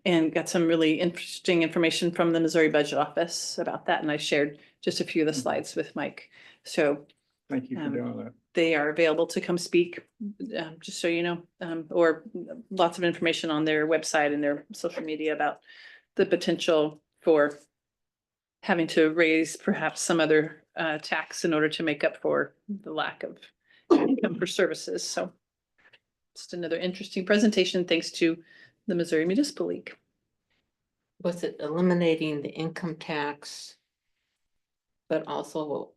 and got some really interesting information from the Missouri Budget Office about that. And I shared just a few of the slides with Mike. So Thank you for doing that. they are available to come speak, just so you know, or lots of information on their website and their social media about the potential for having to raise perhaps some other tax in order to make up for the lack of income for services. So just another interesting presentation, thanks to the Missouri Municipal League. Was it eliminating the income tax? But also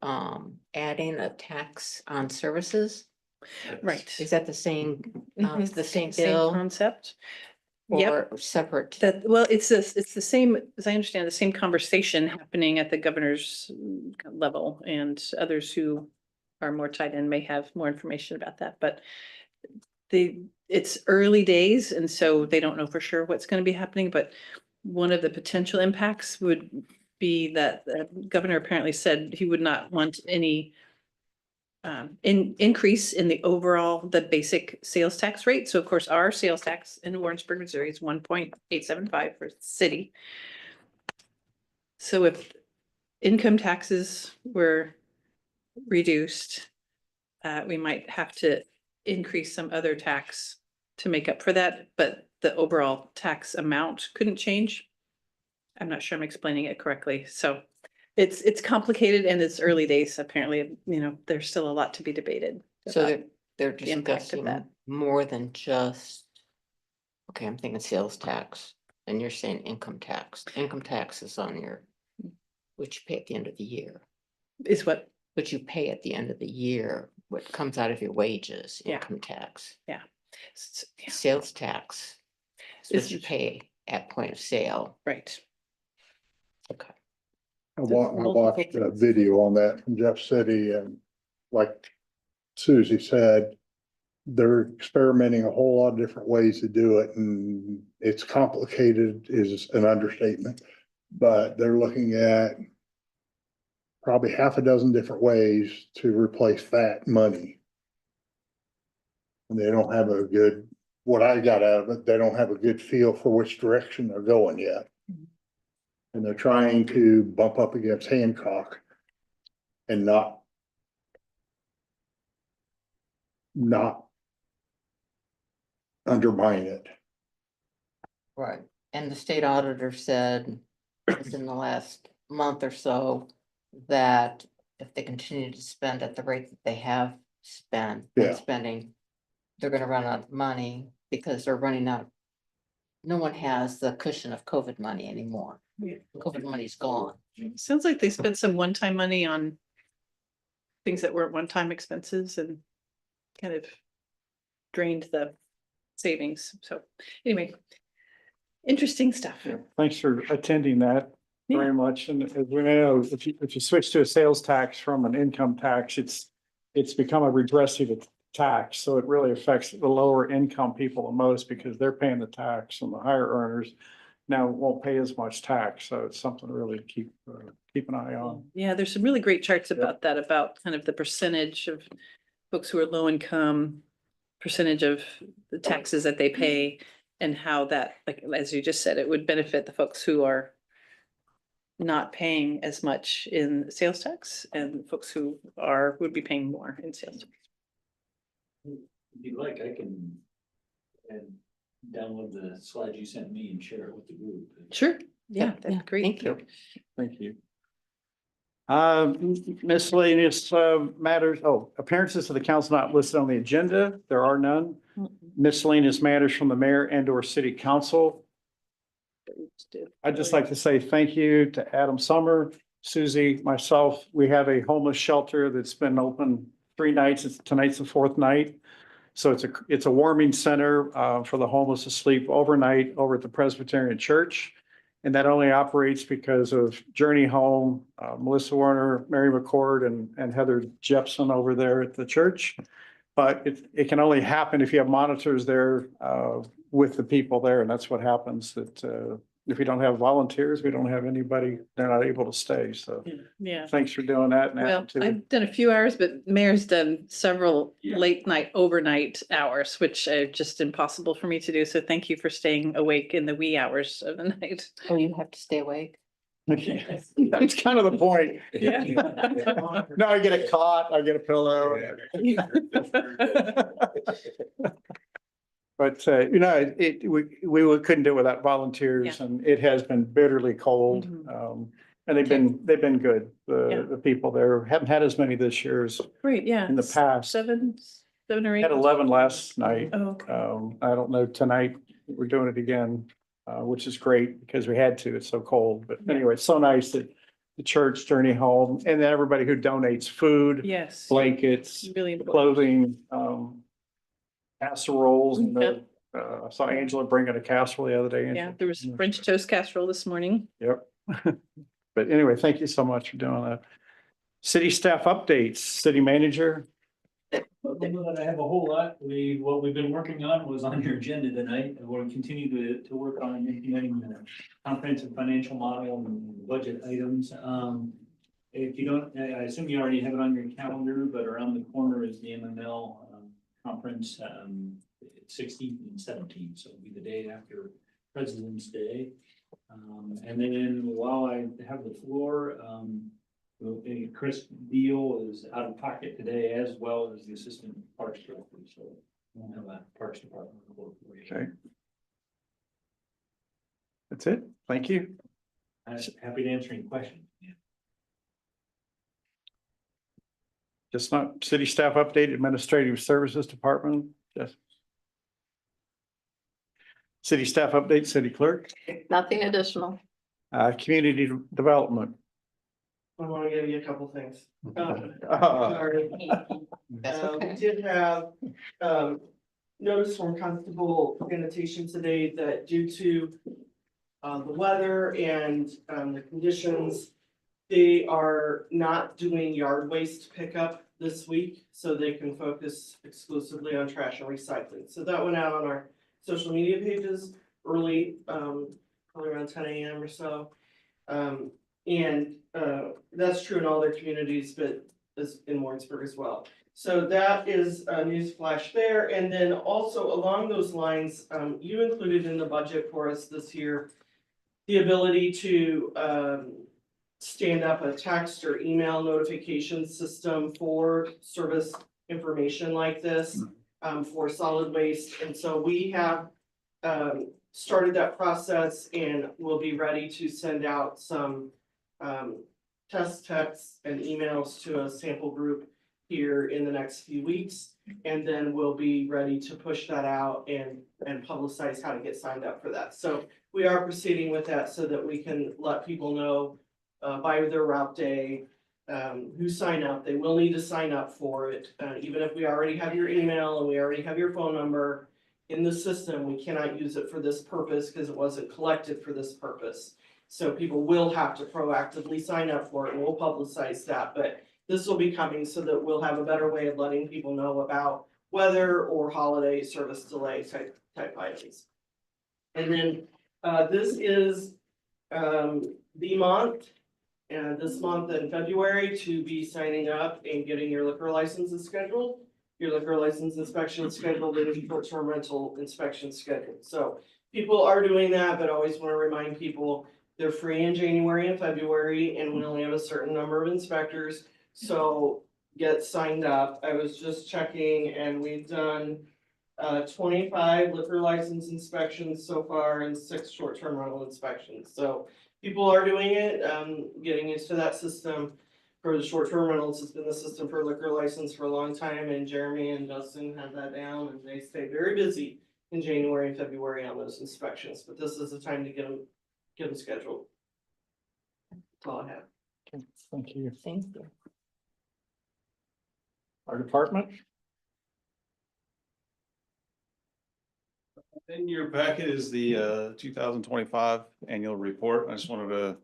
adding a tax on services? Right. Is that the same, Mhm. the same bill Concept. Yep. or separate? That, well, it's this, it's the same, as I understand, the same conversation happening at the governor's level, and others who are more tied in may have more information about that, but it's early days, and so they don't know for sure what's going to be happening, but one of the potential impacts would be that the governor apparently said he would not want any increase in the overall, the basic sales tax rate. So of course, our sales tax in Warrensburg, Missouri is 1.875 for the city. So if income taxes were reduced, we might have to increase some other tax to make up for that, but the overall tax amount couldn't change. I'm not sure I'm explaining it correctly. So it's complicated and it's early days. Apparently, there's still a lot to be debated. So about they're the impact of discussing that. more than just, okay, I'm thinking sales tax, and you're saying income tax. Income tax is on your, which you pay at the end of the year. Is what, But you pay at the end of the year, what comes out of your wages, Yeah. income tax. s- yeah, Sales tax is what you Is- pay at point of sale. right. Okay. I watched a video on that from Jeff City, and like Susie said, they're experimenting a whole lot of different ways to do it, and it's complicated is an understatement. But they're looking at probably half a dozen different ways to replace that money. And they don't have a good, what I got out of it, they don't have a good feel for which direction they're going yet. And they're trying to bump up against Hancock and not undermine it. Right. And the state auditor said within the last month or so that if they continue to spend at the rate that they have been Yeah. spending, they're gonna run out of money because they're running out. No one has the cushion of COVID money anymore. COVID money's gone. Sounds like they spent some one-time money on things that weren't one-time expenses and kind of drained the savings. So anyway, interesting stuff. Thanks for attending that Yeah. very much. And as we know, if you switch to a sales tax from an income tax, it's become a regressive tax. So it really affects the lower income people the most because they're paying the tax, and the higher earners now won't pay as much tax. So it's something to really keep an eye on. Yeah, there's some really great charts about that, about kind of the percentage of folks who are low income, percentage of the taxes that they pay, and how that, like, as you just said, it would benefit the folks who are not paying as much in sales tax, and folks who would be paying more in sales tax. If you like, I can download the slides you sent me and share it with the group. Sure, yeah, that's great. Thank you. Thank you. Miscellaneous matters. Oh, appearances to the council not listed on the agenda. There are none. Miscellaneous matters from the mayor and or city council. I'd just like to say thank you to Adam Summer, Susie, myself. We have a homeless shelter that's been open 3 nights. Tonight's the 4th night. So it's a warming center for the homeless to sleep overnight over at the Presbyterian Church. And that only operates because of Journey Home, Melissa Warner, Mary McCord, and Heather Jepson over there at the church. But it can only happen if you have monitors there with the people there. And that's what happens, that if we don't have volunteers, we don't have anybody, they're not able to stay. So Yeah. thanks for doing that. Well, I've done a few hours, but Mayor's done several late night, overnight hours, which are just impossible for me to do. So thank you for staying awake in the wee hours of the night. Oh, you have to stay awake? That's kind of the point. Yeah. No, I get a cot, I get a pillow. But, we couldn't do it without volunteers, and it has been bitterly cold. Mhm. And they've been good. The people there haven't had as many this year as Great, yeah. in the past. Seven or eight. Had 11 last night. Oh, okay. I don't know, tonight, we're doing it again, which is great because we had to, it's so cold. But anyway, it's so nice that the church, Journey Home, and then everybody who donates food, Yes. blankets, Really important. clothing, casseroles. And I saw Angela bringing a casserole the other day. Yeah, there was French toast casserole this morning. Yep. But anyway, thank you so much for doing that. City staff updates, city manager. I don't know that I have a whole lot. What we've been working on was on your agenda tonight, and we'll continue to work on implementing the comprehensive financial model and budget items. If you don't, I assume you already have it on your calendar, but around the corner is the MML conference, 16th and 17th, so it'll be the day after President's Day. And then while I have the floor, Chris Deal is out of pocket today, as well as the Assistant Parks Director, so we'll have a Parks Department report for you. Okay. That's it. Thank you. I'm happy to answer any questions. Just not city staff update, administrative services department. Yes. City staff update, city clerk, Nothing additional. community development. I want to give you a couple things. Uh, Sorry. That's We okay. did have, notice from Constable sanitation today that due to the weather and, the conditions, they are not doing yard waste pickup this week, so they can focus exclusively on trash and recycling. So that went out on our social media pages early, probably around 10 a.m. or so. That's true in all their communities, but is in Warrensburg as well. So that is a news flash there. And then also along those lines, you included in the budget for us this year the ability to stand up a text or email notification system for service information like this for solid waste. And so we have started that process and we'll be ready to send out some test texts and emails to a sample group here in the next few weeks. And then we'll be ready to push that out and publicize how to get signed up for that. So we are proceeding with that so that we can let people know by their route day who sign up. They will need to sign up for it. Even if we already have your email and we already have your phone number in the system, we cannot use it for this purpose because it wasn't collected for this purpose. So people will have to proactively sign up for it and we'll publicize that. But this will be coming so that we'll have a better way of letting people know about weather or holiday service delay type items. And then this is the month, and this month in February to be signing up and getting your liquor licenses scheduled. Your liquor license inspection scheduled and your short-term rental inspection scheduled. So people are doing that, but always want to remind people they're free in January and February, and we only have a certain number of inspectors. So get signed up. I was just checking and we've done 25 liquor license inspections so far and 6 short-term rental inspections. So people are doing it, getting used to that system. For the short-term rentals, it's been the system for liquor license for a long time, and Jeremy and Dustin had that down, and they stay very busy in January and February on those inspections. But this is the time to get them scheduled. That's all I have. Okay, thank you. Thank you. Our department. In your packet is the 2025 annual report. I just wanted to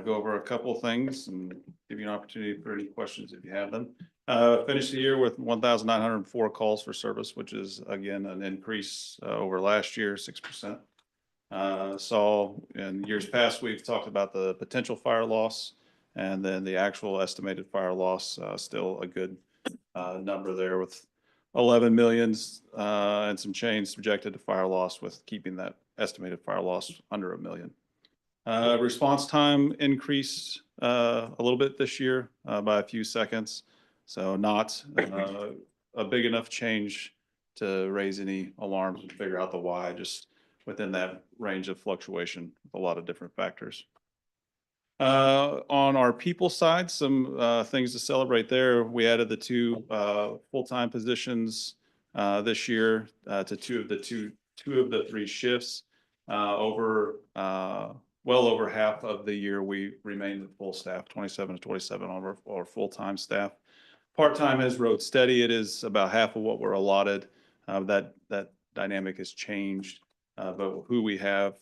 go over a couple things and give you an opportunity for any questions if you have them. Finished the year with 1,904 calls for service, which is again an increase over last year, 6%. Saw in years past, we've talked about the potential fire loss and then the actual estimated fire loss, still a good number there with 11 millions and some change subjected to fire loss, with keeping that estimated fire loss under $1 million. Response time increased a little bit this year by a few seconds. So not a big enough change to raise any alarms and figure out the why, just within that range of fluctuation with a lot of different factors. On our people side, some things to celebrate there. We added the 2 full-time positions this year to two of the 3 shifts. Well over half of the year, we remained at full staff, 27 to 27 on our full-time staff. Part-time has rode steady. It is about half of what we're allotted. That dynamic has changed, but who we have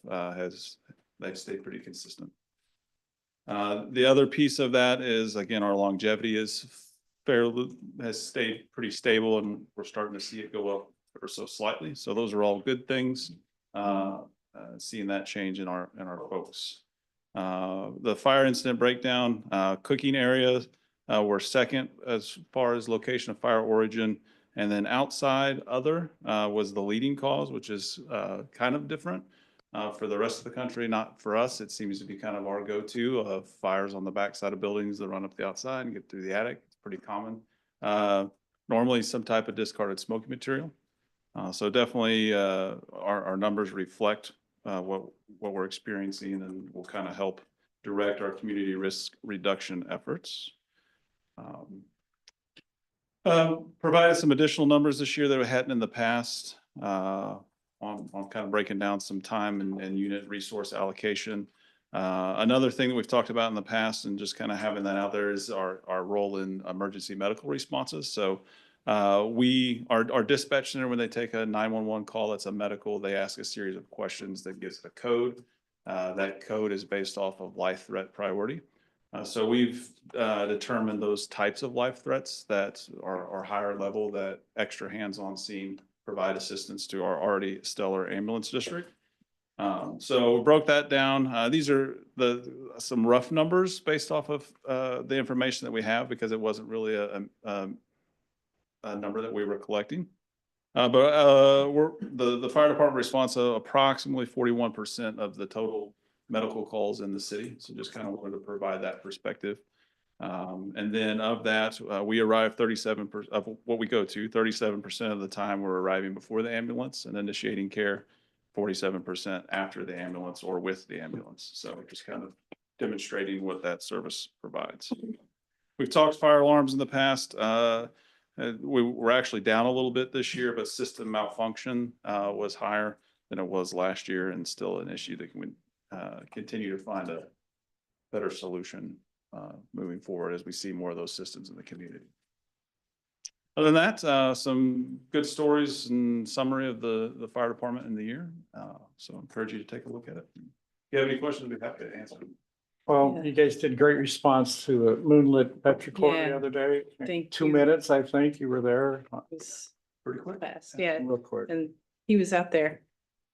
they've stayed pretty consistent. The other piece of that is, again, our longevity has stayed pretty stable, and we're starting to see it go up ever so slightly. So those are all good things. Seeing that change in our folks. The fire incident breakdown, cooking areas were second as far as location of fire origin. And then outside other was the leading cause, which is kind of different for the rest of the country. Not for us. It seems to be kind of our go-to of fires on the backside of buildings that run up the outside and get through the attic. It's pretty common. Normally some type of discarded smoking material. So definitely our numbers reflect what we're experiencing and will kind of help direct our community risk reduction efforts. Provided some additional numbers this year that we hadn't in the past on kind of breaking down some time and unit resource allocation. Another thing that we've talked about in the past and just kind of having that out there is our role in emergency medical responses. So our dispatch center, when they take a 911 call, that's a medical, they ask a series of questions that gives a code. That code is based off of life threat priority. So we've determined those types of life threats that are higher level, that extra hands-on scene provide assistance to our already stellar ambulance district. So we broke that down. These are some rough numbers based off of the information that we have, because it wasn't really a number that we were collecting. But the fire department responds to approximately 41% of the total medical calls in the city. So just kind of wanted to provide that perspective. And then of that, we arrive 37% of what we go to, 37% of the time we're arriving before the ambulance and initiating care, 47% after the ambulance or with the ambulance. So just kind of demonstrating what that service provides. We've talked fire alarms in the past. We were actually down a little bit this year, but system malfunction was higher than it was last year, and still an issue that can continue to find a better solution moving forward as we see more of those systems in the community. Other than that, some good stories and summary of the fire department in the year. So I encourage you to take a look at it. If you have any questions, I'd be happy to answer them. Well, Yeah. you guys did great response to the moonlit petrichor Yeah. the other day. Thank 2 you. minutes, I think you were there. It was Pretty quick. fast, yeah. Real quick. And he was out there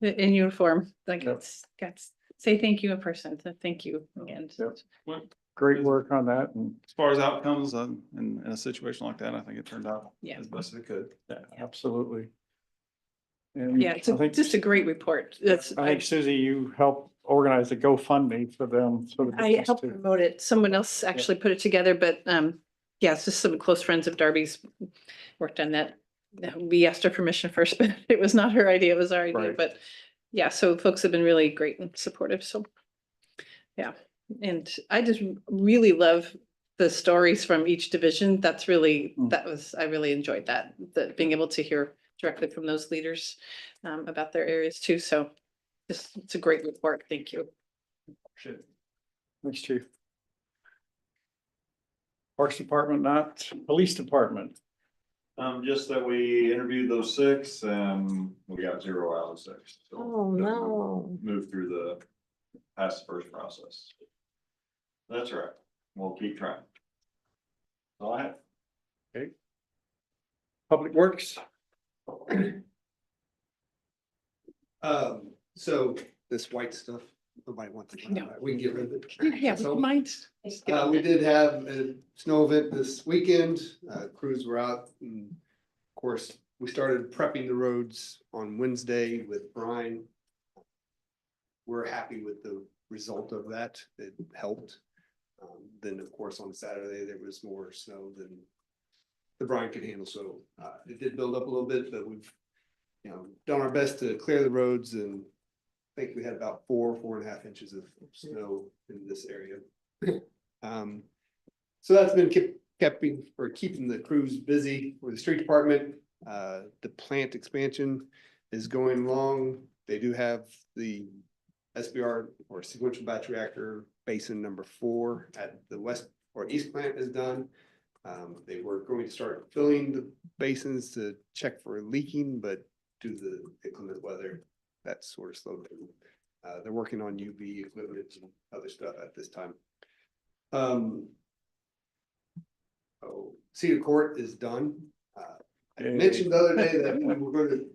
in uniform. Like, Yep. it's got to say thank you in person. So thank you again. Yep. Well, Great work on that. And as far as outcomes in a situation like that, I think it turned out Yeah. as best it could. yeah, absolutely. And Yeah, it's I think, just a great report. That's, I think Susie, you helped organize a GoFundMe for them. So that I they helped can- promote it. Someone else actually put it together, but yeah, it's just some close friends of Darby's worked on that. We asked her permission first, but it was not her idea, it was our idea, Right. but yeah, so folks have been really great and supportive, so. Yeah, and I just really love the stories from each division. That's really, I really enjoyed that, being able to hear directly from those leaders about their areas too, so. It's a great report, thank you. Thanks, Chief. Parks Department, not Police Department. Just that we interviewed those 6 and we got 0 out of 6. So Oh, no. move through past the first process. That's right. We'll keep trying. That's all I have. Okay. Public Works. So this white stuff, nobody wants it. No. We can get rid of it. Yeah, would So, you mind? we did have a snow event this weekend. Crews were out, and of course, we started prepping the roads on Wednesday with brine. We're happy with the result of that. It helped. Then, of course, on Saturday, there was more snow than the brine could handle. So it did build up a little bit, but we've done our best to clear the roads, and I think we had about 4.5 inches of snow in this area. So that's been keeping the crews busy for the street department. The plant expansion is going along. They do have the SBR or sequential batch reactor basin number 4 at the west or east plant is done. They were going to start filling the basins to check for leaking, but due to the inclement weather, that sort of slowed down. They're working on UV equipment and other stuff at this time. Cedar Court is done. I mentioned the other day that we were going to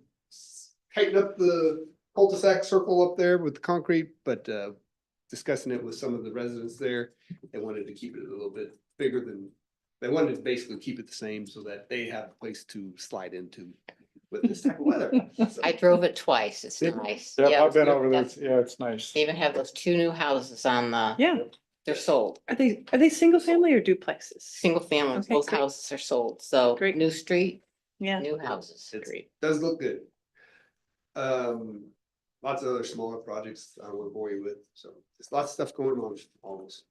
tighten up the cul-de-sac circle up there with the concrete, but discussing it with some of the residents there. They wanted to keep it a little bit bigger than, they wanted to basically keep it the same so that they have a place to slide into with this type of weather. So, I drove it twice. It's Yeah. nice. Yeah, I've been over there. that's- Yeah, it's nice. They even have those two new houses on the, Yeah. they're sold. Are they single family or duplexes? Single family, Okay, both great. houses are sold. So Great. new street, Yeah. new houses. It's- Great. Does look good. Lots of other smaller projects I won't bore you with, so there's lots of stuff going on almost.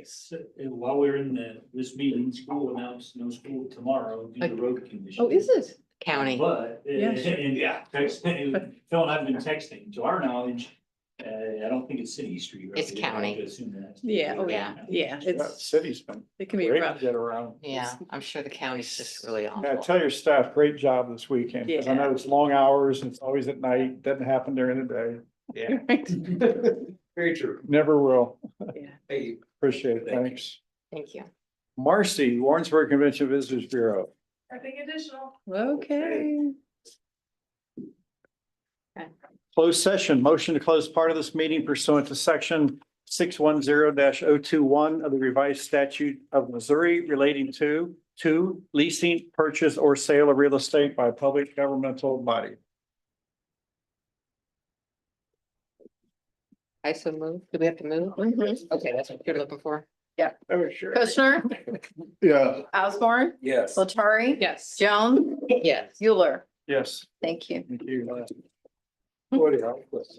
So, and while we're in this meeting, school announced no school tomorrow due to road conditions. Oh, is it? County. But, Yes. and yeah, Phil and I have been texting, to our knowledge, I don't think it's city street. right? It's We have county. to assume that. Yeah, oh, yeah, yeah, That it's, city's been it can be great to rough. get around. Yeah, I'm sure the county's just really Yeah, awful. tell your staff, great job this weekend, because I know it's long hours, and it's always at night, doesn't happen during the day. Yeah, very true. Never will. Hey, Appreciate it, Thank you. thanks. Thank you. Marcy, Warrensburg Convention Visitors Bureau. Nothing additional. Okay. Closed session, motion to close part of this meeting pursuant to section 610-021 of the revised statute of Missouri relating to leasing, purchase, or sale of real estate by a public governmental body. I so move. Do we have to move? Mhm. Okay, that's what you're looking for. Oh, sure. Kushner, Yeah. Osborne, Yes. Latari. Yes. Jones, Yes. Euler. Yes. Thank you. Thank you. What else?